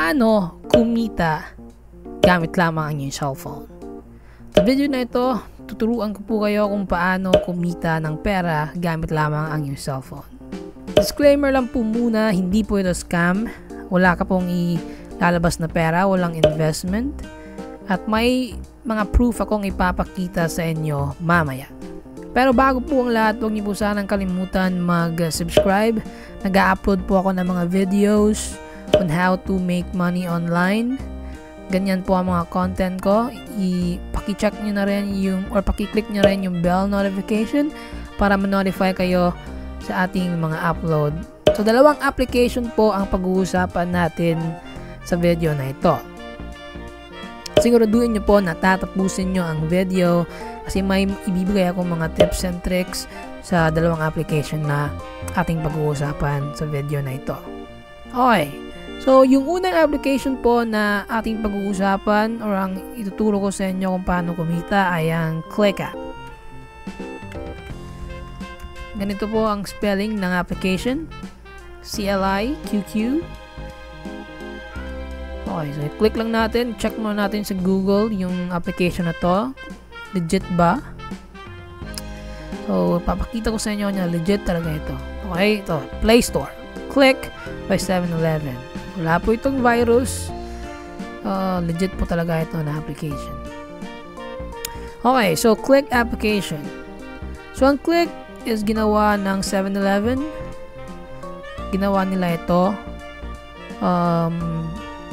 paano kumita gamit lamang ang inyong cellphone. Sa video na ito, tuturuan ko po kayo kung paano kumita ng pera gamit lamang ang inyong cellphone. Disclaimer lang po muna, hindi po ito scam. Wala ka pong ilalabas na pera, walang investment. At may mga proof akong ipapakita sa inyo mamaya. Pero bago po ang lahat, huwag niyo po sanang kalimutan mag-subscribe. Nag-upload po ako ng mga videos on how to make money online. Ganyan po ang mga content ko. Paki-check nyo na rin or paki-click nyo rin yung bell notification para ma-notify kayo sa ating mga upload. So, dalawang application po ang pag-uusapan natin sa video na ito. Siguraduhin nyo po na tatapusin nyo ang video kasi may ibibigay akong mga tips and tricks sa dalawang application na ating pag-uusapan sa video na ito. Okay. So, yung unang application po na ating pag-uusapan or ang ituturo ko sa inyo kung paano kumita ay ang ClickUp. Ganito po ang spelling ng application. CLIQQ. Okay, so click lang natin. Check muna natin sa Google yung application na to. Legit ba? So, papakita ko sa inyo na legit talaga ito. Okay, ito. Play Store. Click by 7-Eleven. Wala po itong virus. Legit po talaga ito na application. Okay, so Click application. So, ang Click is ginawa ng 7-Eleven. Ginawa nila ito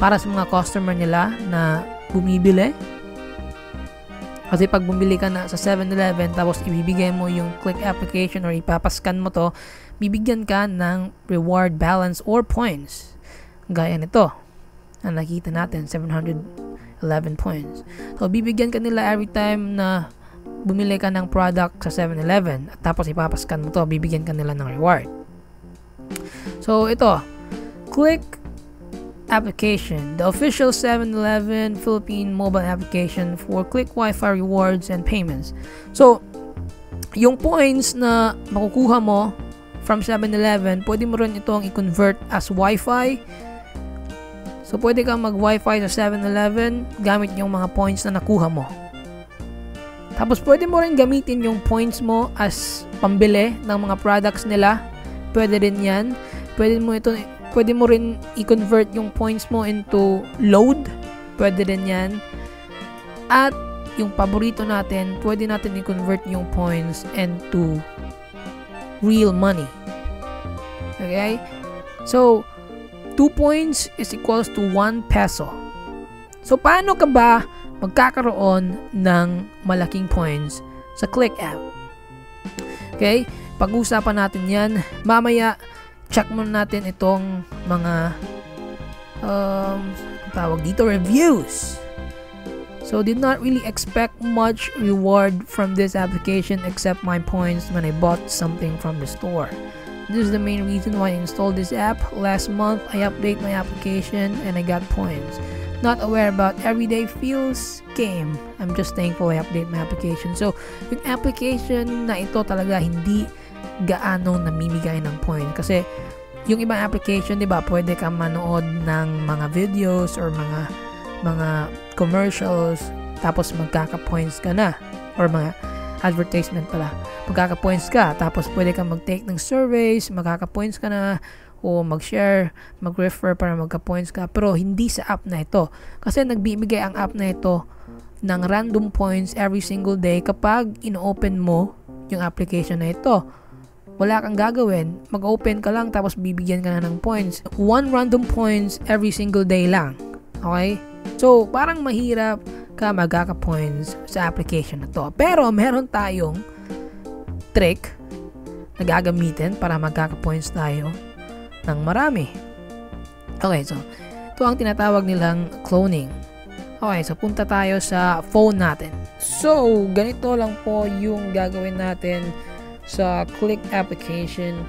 para sa mga customer nila na bumibili. Kasi pag bumili ka na sa 7-Eleven tapos ibibigay mo yung Click application or ipapascan mo to, bibigyan ka ng reward balance or points. Gaya nito. Na nakita natin, 711 points. So, bibigyan ka nila every time na bumili ka ng product sa 7-Eleven at tapos ipapascan mo to, bibigyan ka nila ng reward. So, ito. Click application, the official 7-Eleven Philippine mobile application for Click Wi-Fi rewards and payments. So, yung points na makukuha mo from 7-Eleven, pwede mo rin itong i-convert as Wi-Fi. So, pwede kang mag-Wi-Fi sa 7-Eleven gamit yung mga points na nakuha mo. Tapos, pwede mo rin gamitin yung points mo as pambili ng mga products nila. Pwede rin yan. Pwede mo rin i-convert yung points mo into load. Pwede rin yan. At yung paborito natin, pwede natin i-convert yung points into real money. Okay? So, 2 points is equals to 1 peso. So, paano ka ba magkakaroon ng malaking points sa Click app? Okay? Pag-usapan natin yan. Mamaya, check muna natin itong mga tawag dito, reviews. So, did not really expect much reward from this application except my points when I bought something from the store. This is the main reason why I installed this app. Last month, I updated my application and I got points. Not aware about everyday feels game. I'm just thankful I update my application. So, yung application na ito talaga hindi gaano namimigay ng point kasi yung ibang application, 'di ba, pwede kang manood ng mga videos or mga commercials tapos magkaka-points ka na or mga advertisement pala. Magkaka-points ka tapos pwede kang mag-take ng surveys, magkaka-points ka na o mag-share, mag-refer para magka-points ka. Pero hindi sa app na ito kasi nagbibigay ang app na ito ng random points every single day kapag ino-open mo yung application na ito. Wala kang gagawin, mag-open ka lang tapos bibigyan ka na ng points. 1 random points every single day lang. Okay? So, parang mahirap ka magkaka-points sa application na to. Pero, meron tayong trick na gagamitin para magkaka-points tayo ng marami. Okay, so, ito ang tinatawag nilang cloning. Okay, so punta tayo sa phone natin. So, ganito lang po yung gagawin natin sa Click application.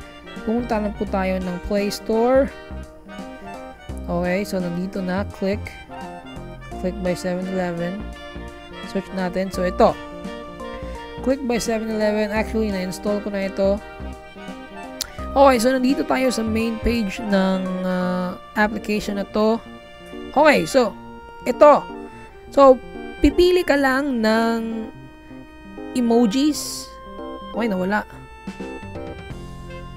Pumunta lang po tayo ng Play Store. Okay, so nandito na Click by 7-Eleven. Search natin. So ito, Click by 7-Eleven. Actually, na-install ko na ito. Okay, so nandito tayo sa main page ng application na to. Okay, so, ito. So, pipili ka lang ng emojis. Okay, nawala.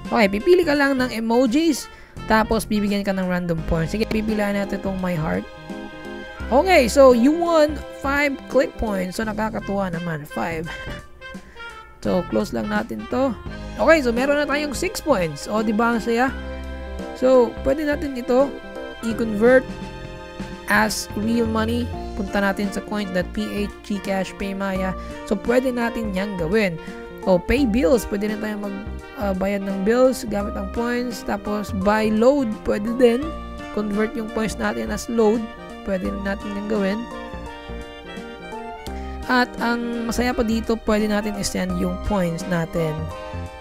Okay, pipili ka lang ng emojis. Tapos, bibigyan ka ng random points. Sige, pipilihan natin itong my heart. Okay, so, you won 5 click points. So, nakakatuwa naman. 5. So, close lang natin to. Okay, so, meron na tayong 6 points. O, diba ang saya? So, pwede natin ito i-convert as real money. Punta natin sa coins.ph, Gcash, Paymaya. So, pwede natin yang gawin. O, pay bills. Pwede na tayo magbayad ng bills gamit ang points. Tapos, buy load. Pwede din. Convert yung points natin as load. Pwede natin yung gawin. At, ang masaya pa dito, pwede natin i-send yung points natin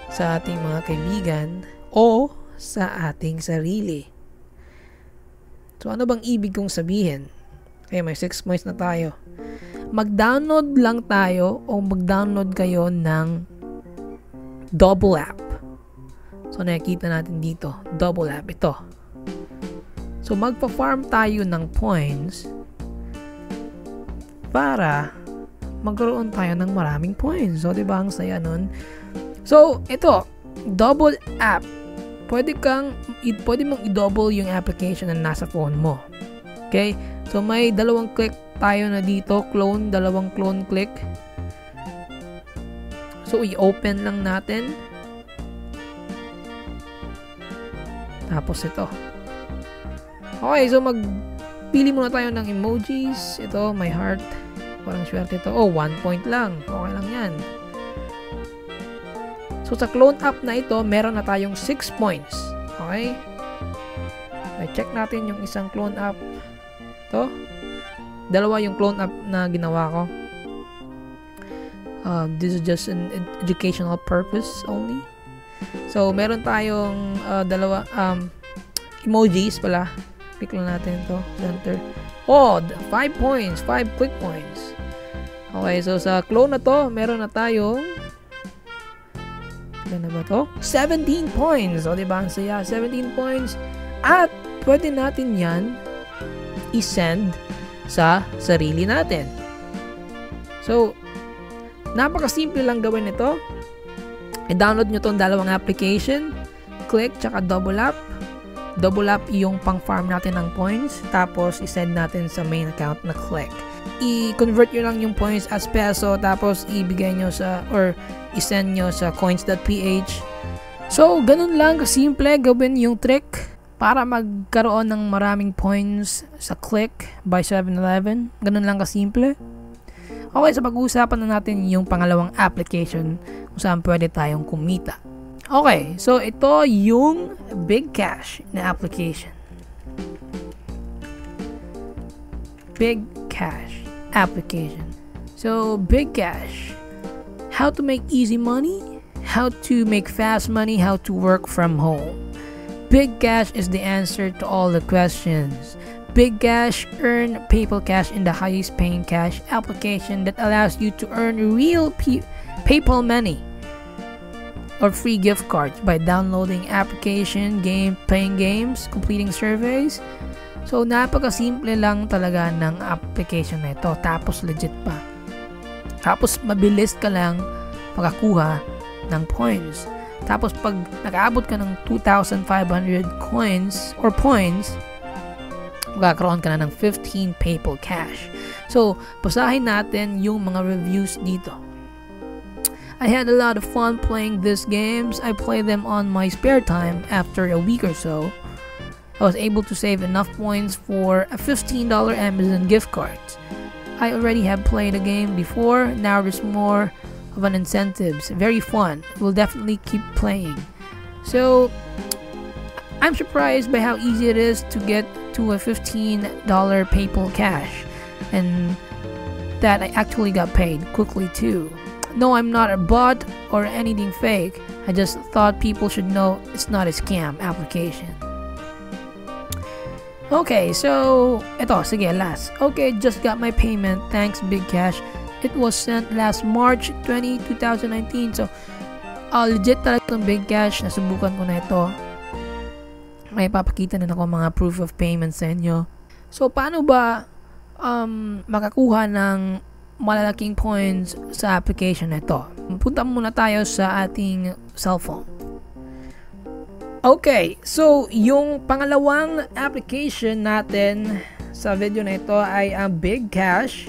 sa ating mga kaibigan o sa ating sarili. So, ano bang ibig kong sabihin? Okay, may 6 points na tayo. Mag-download lang tayo o mag-download kayo ng Double App. So, nakikita natin dito. Double App. Ito. So, magpa-farm tayo ng points para magkaroon tayo ng maraming points. So, diba ang saya nun? So, ito. Double App. Pwede mong i-double yung application na nasa phone mo. Okay? So, may dalawang click tayo na dito. Clone, dalawang clone click. So, i-open lang natin. Tapos ito. Okay, so magpili muna tayo ng emojis. Ito, my heart. Parang swerte ito. Oh, 1 point lang. Okay lang yan. So, sa clone app na ito, meron na tayong 6 points. Okay? Check natin yung isang clone app. Ito. Dalawa yung clone app na ginawa ko. This is just an educational purpose only. So, meron tayong dalawa emojis pala. Pick lang natin ito. Center. Oh, 5 points. 5 quick points. Okay, so sa clone na to, meron na tayong na ba to? 17 points. O, diba? Ang saya. 17 points. At, pwede natin yan i-send sa sarili natin. So, napakasimple lang gawin ito. I-download nyo tong dalawang application. Click, tsaka Double App. Double App yung pang-farm natin ng points. Tapos, i-send natin sa main account na Click. I-convert nyo lang yung points as peso. Tapos, ibigay nyo sa, or i-send nyo sa coins.ph. So, ganun lang kasimple gawin yung trick para magkaroon ng maraming points sa Click by 7-Eleven. Ganun lang kasimple. Okay, so pag-uusapan na natin yung pangalawang application kung saan pwede tayong kumita. Okay, so ito yung Big Cash na application. Big Cash application. So, Big Cash. How to make easy money, how to make fast money, how to work from home. Big Cash is the answer to all the questions. Big Cash, earn PayPal Cash in the highest paying cash application that allows you to earn real PayPal money or free gift cards by downloading application, playing games, completing surveys. So, napakasimple lang talaga ng application na ito. Tapos, legit pa. Tapos, mabilis ka lang makakuha ng points. Tapos, pag nakaabot ka ng 2,500 coins or points, magkakaroon ka na ng 15 PayPal Cash. So, basahin natin yung mga reviews dito. I had a lot of fun playing these games. I play them on my spare time after a week or so. I was able to save enough points for a $15 Amazon gift card. I already have played a game before. Now there's more of an incentives. Very fun. We'll definitely keep playing. So, I'm surprised by how easy it is to get to a $15 PayPal Cash, and that I actually got paid quickly too. No, I'm not a bot or anything fake. I just thought people should know it's not a scam application. Okay, so ito, sige, last. Okay, just got my payment. Thanks, Big Cash. It was sent last March 20, 2019. So, legit talaga itong Big Cash. Nasubukan ko na ito. May papakita na ako mga proof of payment sa inyo. So, paano ba makakuha ng malalaking points sa application na ito? Punta muna tayo sa ating cellphone. Okay, so yung pangalawang application natin sa video na ito ay ang Big Cash.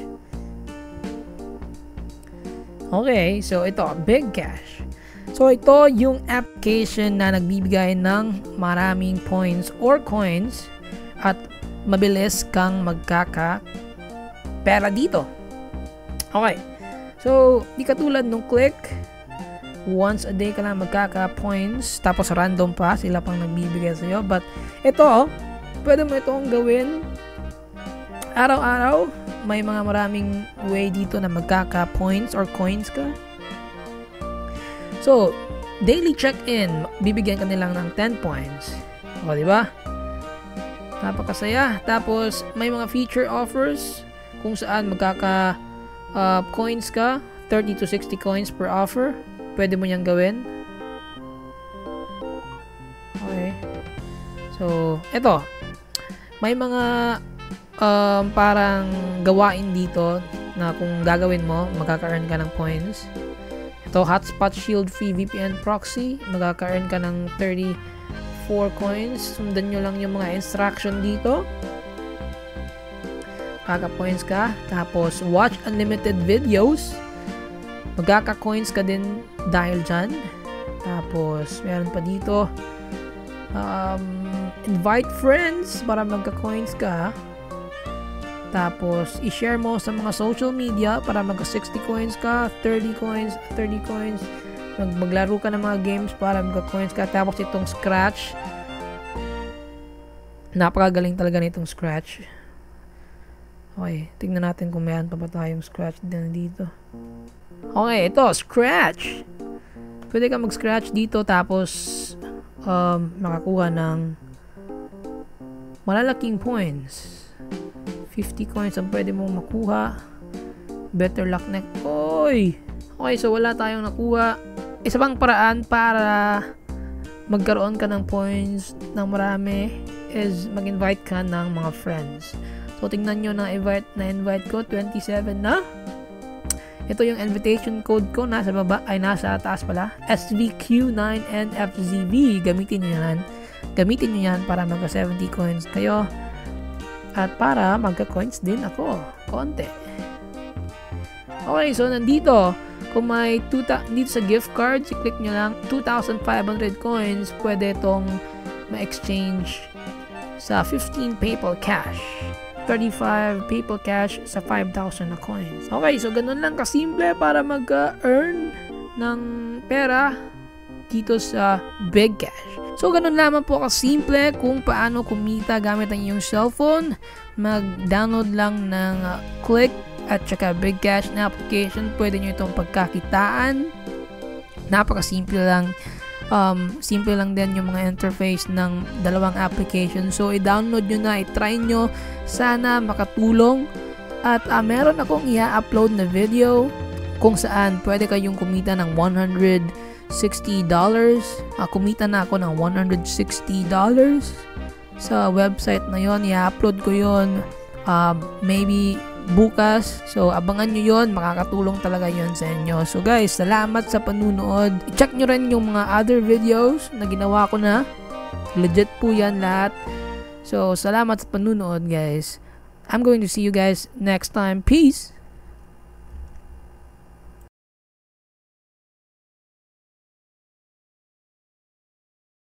Okay, so ito, Big Cash. So ito yung application na nagbibigay ng maraming points or coins at mabilis kang magkaka-pera dito. Okay, so di katulad nung Click, once a day ka lang magkaka-points, tapos random pa, sila pang nagbibigay sa'yo. But ito, pwede mo itong gawin araw-araw. May mga maraming way dito na magkaka-points or coins ka. So, daily check-in, bibigyan ka nilang ng 10 points. O, diba? Napakasaya. Tapos, may mga feature offers kung saan magkaka-coins ka, 30 to 60 coins per offer. Pwede mo niyang gawin. Okay. So, eto. May mga parang gawain dito na kung gagawin mo, magkaka-earn ka ng points. Ito, Hotspot Shield Free VPN Proxy. Magkaka-earn ka ng 34 coins. Sundan nyo lang yung mga instruction dito. Kaka-points ka. Tapos, watch unlimited videos. Magkaka-coins ka din dahil dyan. Tapos, meron pa dito invite friends para magka-coins ka. Tapos, i-share mo sa mga social media para magka-60 coins ka, 30 coins, 30 coins. Maglaro ka ng mga games para magka-coins ka. Tapos, itong Scratch. Napakagaling talaga nitong Scratch. Okay, tingnan natin kung meron pa ba tayong Scratch din dito. Okay, ito, Scratch. Pwede ka mag-scratch dito tapos makakuha ng malalaking points. 50 coins ang pwede mong makuha. Better luck next. Oy! Okay, so wala tayong nakuha. Isa pang paraan para magkaroon ka ng points ng marami is mag-invite ka ng mga friends. So, tingnan nyo na invite ko, 27 na. Ito yung invitation code ko, nasa baba, ay nasa taas pala, SVQ9NFZB. Gamitin nyo yan. Gamitin nyo yan para magka 70 coins kayo. At para magka coins din ako. Konti. Okay, so nandito, kung may dito sa gift cards, i-click nyo lang 2,500 coins, pwede itong ma-exchange sa 15 PayPal Cash. 35 PayPal Cash sa 5,000 na coins. Okay, so ganun lang kasimple para mag-earn ng pera dito sa Big Cash. So ganun lamang po kasimple kung paano kumita gamit ang iyong cellphone. Mag-download lang ng Click at saka Big Cash na application. Pwede nyo itong pagkakitaan. Napakasimple lang. Simple lang din yung mga interface ng dalawang application. So, i-download nyo na, i-try nyo. Sana makatulong. At meron akong i-upload na video kung saan pwede kayong kumita ng $160. Kumita na ako ng $160 sa website na yon. I-upload ko yon maybe bukas. So, abangan nyo yon. Makakatulong talaga yon sa inyo. So, guys, salamat sa panunood. I-check nyo rin yung mga other videos na ginawa ko na. Legit po yan lahat. So, salamat sa panunood, guys. I'm going to see you guys next time. Peace!